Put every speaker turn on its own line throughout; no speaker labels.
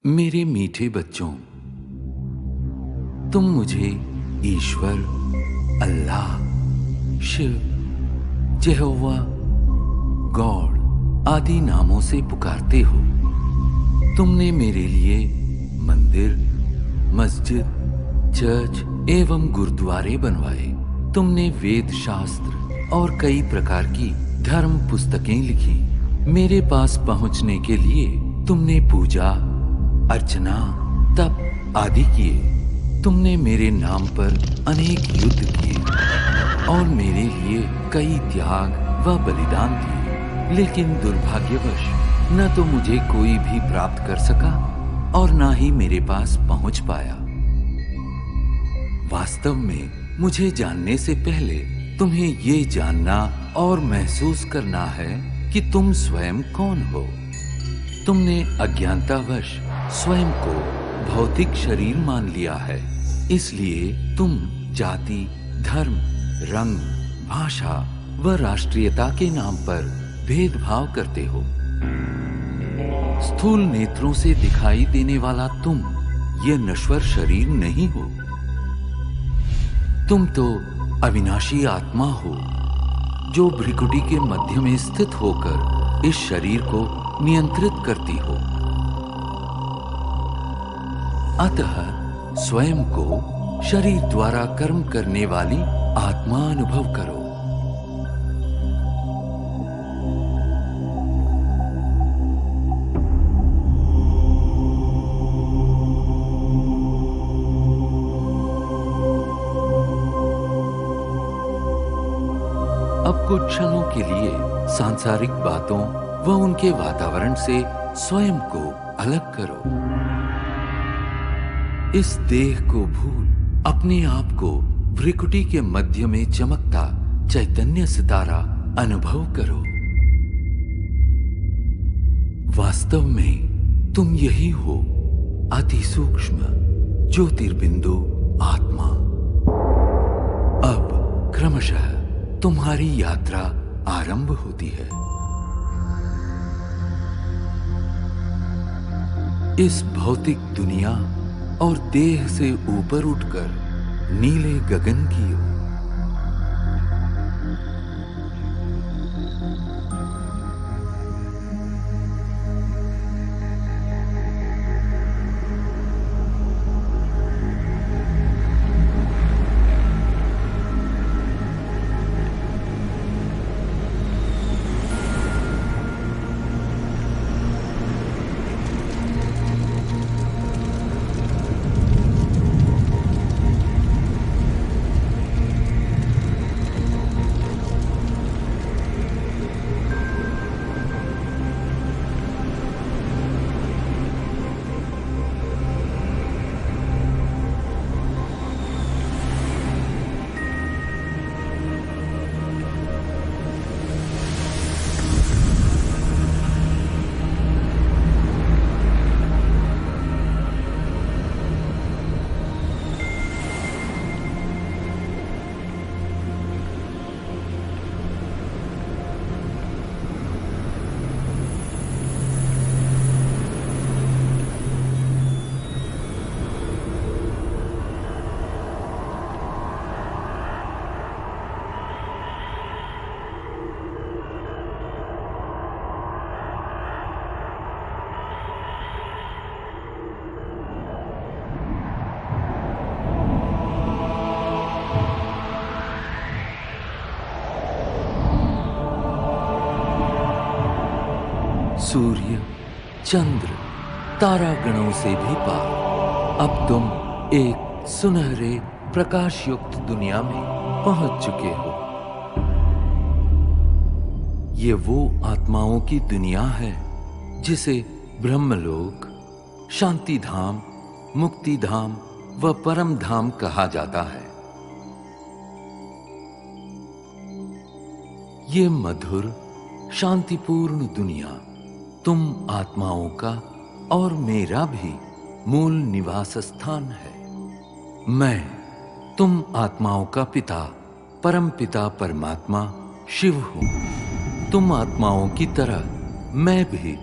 मेरे मीठे बच्चों, तुम मुझे ईश्वर, अल्लाह, शिव, यहोवा, गॉड आदि नामों से पुकारते हो। तुमने मेरे लिए मंदिर, मस्जिद, चर्च एवं गुरुद्वारे बनवाए। तुमने वेद शास्त्र और कई प्रकार की धर्म पुस्तकें लिखी। मेरे पास पहुंचने के लिए तुमने पूजा, अर्चना, तप आदि किए। तुमने मेरे नाम पर अनेक युद्ध किए और मेरे लिए कई त्याग व बलिदान दिए। लेकिन दुर्भाग्यवश न तो मुझे कोई भी प्राप्त कर सका और न ही मेरे पास पहुंच पाया। वास्तव में मुझे जानने से पहले तुम्हें ये जानना और महसूस करना है कि तुम स्वयं कौन हो। तुमने अज्ञानतावश स्वयं को भौतिक शरीर मान लिया है। इसलिए तुम जाति, धर्म, रंग, भाषा व राष्ट्रीयता के नाम पर भेदभाव करते हो। स्थूल नेत्रों से दिखाई देने वाला तुम ये नश्वर शरीर नहीं हो। तुम तो अविनाशी आत्मा हो जो भ्रिकुटी के मध्य में स्थित होकर इस शरीर को नियंत्रित करती हो। अतः स्वयं को शरीर द्वारा कर्म करने वाली आत्मा अनुभव करो। अब कुछ क्षणों के लिए सांसारिक बातों व उनके वातावरण से स्वयं को अलग करो। इस देह को भूल अपने आप को भ्रिकुटी के मध्य में चमकता चैतन्य सितारा अनुभव करो। वास्तव में तुम यही हो, अति सूक्ष्म ज्योतिर्बिंदु आत्मा। अब क्रमशः तुम्हारी यात्रा आरंभ होती है। इस भौतिक दुनिया और देह से ऊपर उठकर नीले गगन की ओर। सूर्य, चंद्र, तारागणों से भी पार अब तुम एक सुनहरे प्रकाश युक्त दुनिया में पहुंच चुके हो। ये वो आत्माओं की दुनिया है जिसे ब्रह्मलोक, शांति धाम, मुक्ति धाम व परम धाम कहा जाता है। ये मधुर, शांतिपूर्ण दुनिया तुम आत्माओं का और मेरा भी मूल निवास स्थान है। मैं तुम आत्माओं का पिता, परम पिता परमात्मा शिव हूं। तुम आत्माओं की तरह मैं भी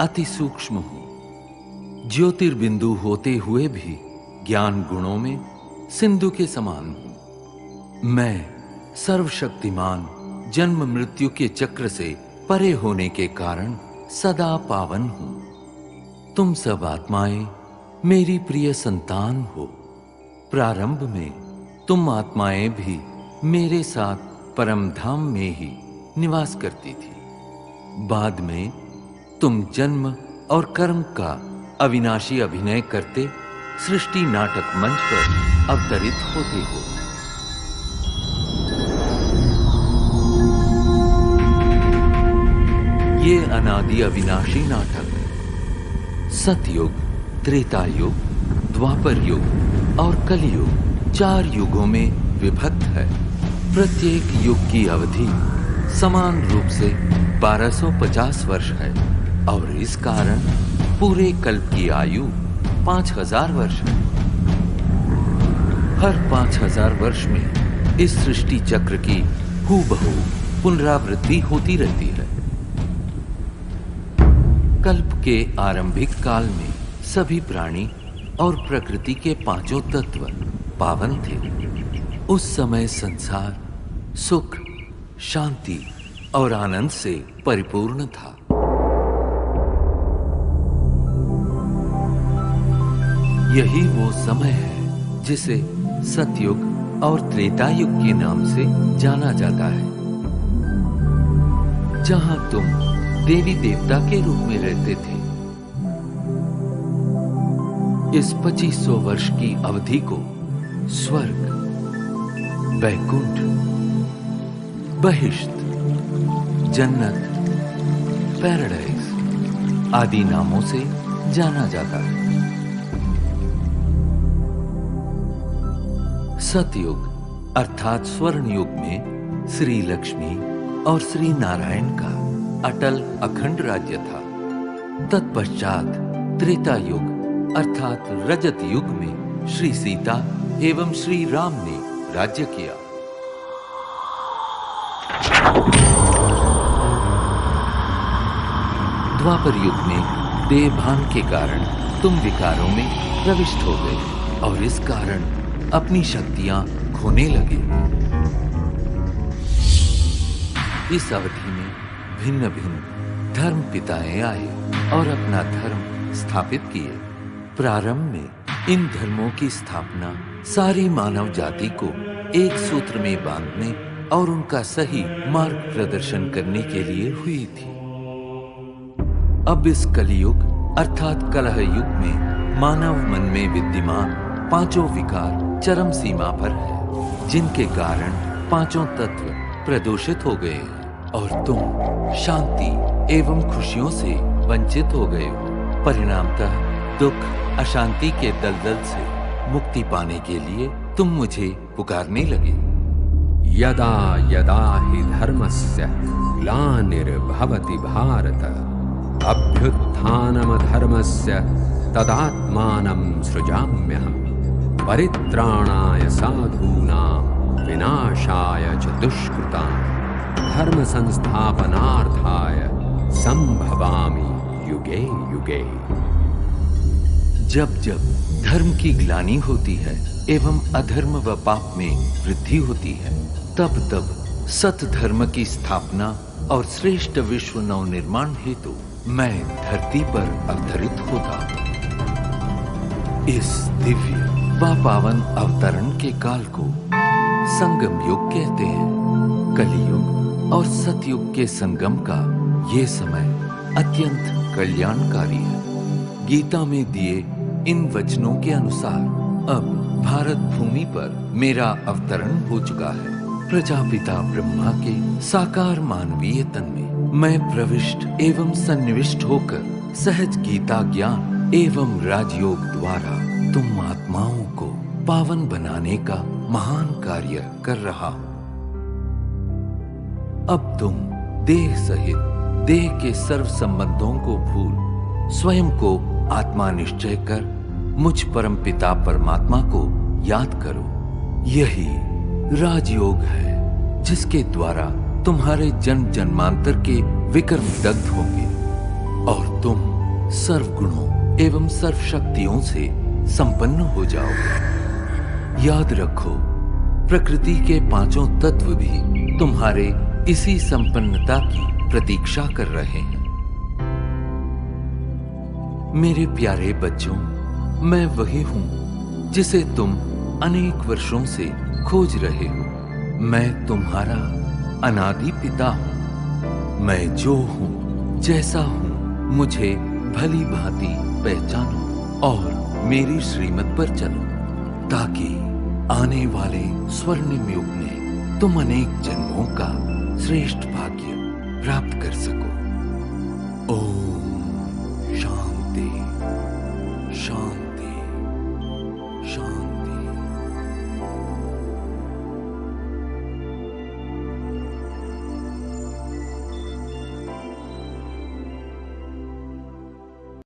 अति सूक्ष्म हूं। ज्योतिर्बिंदु होते हुए भी ज्ञान गुणों में सिंधु के समान हूं। मैं सर्वशक्तिमान जन्म मृत्यु के चक्र से परे होने के कारण सदा पावन हूं। तुम सब आत्माएं मेरी प्रिय संतान हो। प्रारंभ में तुम आत्माएं भी मेरे साथ परम धाम में ही निवास करती थी। बाद में तुम जन्म और कर्म का अविनाशी अभिनय करते सृष्टि नाटक मंच पर अवतरित होते हो। ये अनादि अविनाशी नाटक सतयुग, त्रेता युग, द्वापर युग और कलियुग 4 युगों में विभक्त है। प्रत्येक युग की अवधि समान रूप से 1250 वर्ष है और इस कारण पूरे कल्प की आयु 5000 वर्ष है। हर 5000 वर्ष में इस सृष्टि चक्र की हूबहू पुनरावृत्ति होती रहती है। कल्प के आरंभिक काल में सभी प्राणी और प्रकृति के 5 तत्व पावन थे। उस समय संसार सुख, शांति और आनंद से परिपूर्ण था। यही वो समय है जिसे सतयुग और त्रेता युग के नाम से जाना जाता है, जहां तुम देवी देवता के रूप में रहते थे। इस 2500 वर्ष की अवधि को स्वर्ग, वैकुंठ, बहिष्त, जन्नत, पैराडाइज आदि नामों से जाना जाता है। सतयुग अर्थात स्वर्ण युग में श्री लक्ष्मी और श्री नारायण का अटल अखंड राज्य था। तत्पश्चात त्रेता युग अर्थात रजत युग में श्री सीता एवं श्री राम ने राज्य किया। द्वापर युग में देहभान के कारण तुम विकारों में प्रविष्ट हो गए और इस कारण अपनी शक्तियां खोने लगे। इस अवधि में भिन्न भिन्न धर्म पिताएं आए और अपना धर्म स्थापित किए। प्रारंभ में इन धर्मों की स्थापना सारी मानव जाति को एक सूत्र में बांधने और उनका सही मार्ग प्रदर्शन करने के लिए हुई थी। अब इस कलियुग अर्थात कलह युग में मानव मन में विद्यमान 5 विकार चरम सीमा पर है, जिनके कारण 5 तत्व प्रदूषित हो गए हैं और तुम शांति एवं खुशियों से वंचित हो गए हो। परिणामतः दुख, अशांति के दलदल से मुक्ति पाने के लिए तुम मुझे पुकारने लगे।
यदा यदा हि धर्मस्य ग्लानिर्भवति भारत अभ्युत्थानमधर्मस्य तदात्मानं सृजाम्यहम् परित्राणाय साधूनां विनाशाय च दुष्कृतां धर्म संस्थापनार्थाय संभवामि युगे युगे।
जब जब धर्म की ग्लानि होती है एवं अधर्म व पाप में वृद्धि होती है, तब तब सत धर्म की स्थापना और श्रेष्ठ विश्व नवनिर्माण हेतु मैं धरती पर अवतरित होता। इस दिव्य व पावन अवतरण के काल को संगम युग कहते हैं। कलियुग और सतयुग के संगम का ये समय अत्यंत कल्याणकारी है। गीता में दिए इन वचनों के अनुसार अब भारत भूमि पर मेरा अवतरण हो चुका है। प्रजापिता ब्रह्मा के साकार मानवीय तन में मैं प्रविष्ट एवं सन्निविष्ट होकर सहज गीता ज्ञान एवं राजयोग द्वारा तुम आत्माओं को पावन बनाने का महान कार्य कर रहा हूं। अब तुम देह सहित देह के सर्व संबंधों को भूल स्वयं को आत्मा निश्चय कर मुझ परम पिता परमात्मा को याद करो। यही राजयोग है जिसके द्वारा तुम्हारे जन्म जन्मांतर के विकर्म दग्ध होंगे और तुम सर्वगुणों एवं सर्वशक्तियों से संपन्न हो जाओगे। याद रखो, प्रकृति के पांचों तत्व भी तुम्हारे इसी संपन्नता की प्रतीक्षा कर रहे हैं। मेरे प्यारे बच्चों, मैं वही हूं जिसे तुम अनेक वर्षों से खोज रहे हो। मैं तुम्हारा अनादि पिता हूं। मैं जो हूं, जैसा हूं, मुझे भली भांति पहचानो और मेरी श्रीमत पर चलो, ताकि आने वाले स्वर्णिम युग में तुम अनेक जन्मों का श्रेष्ठ भाग्य प्राप्त कर सको। ओम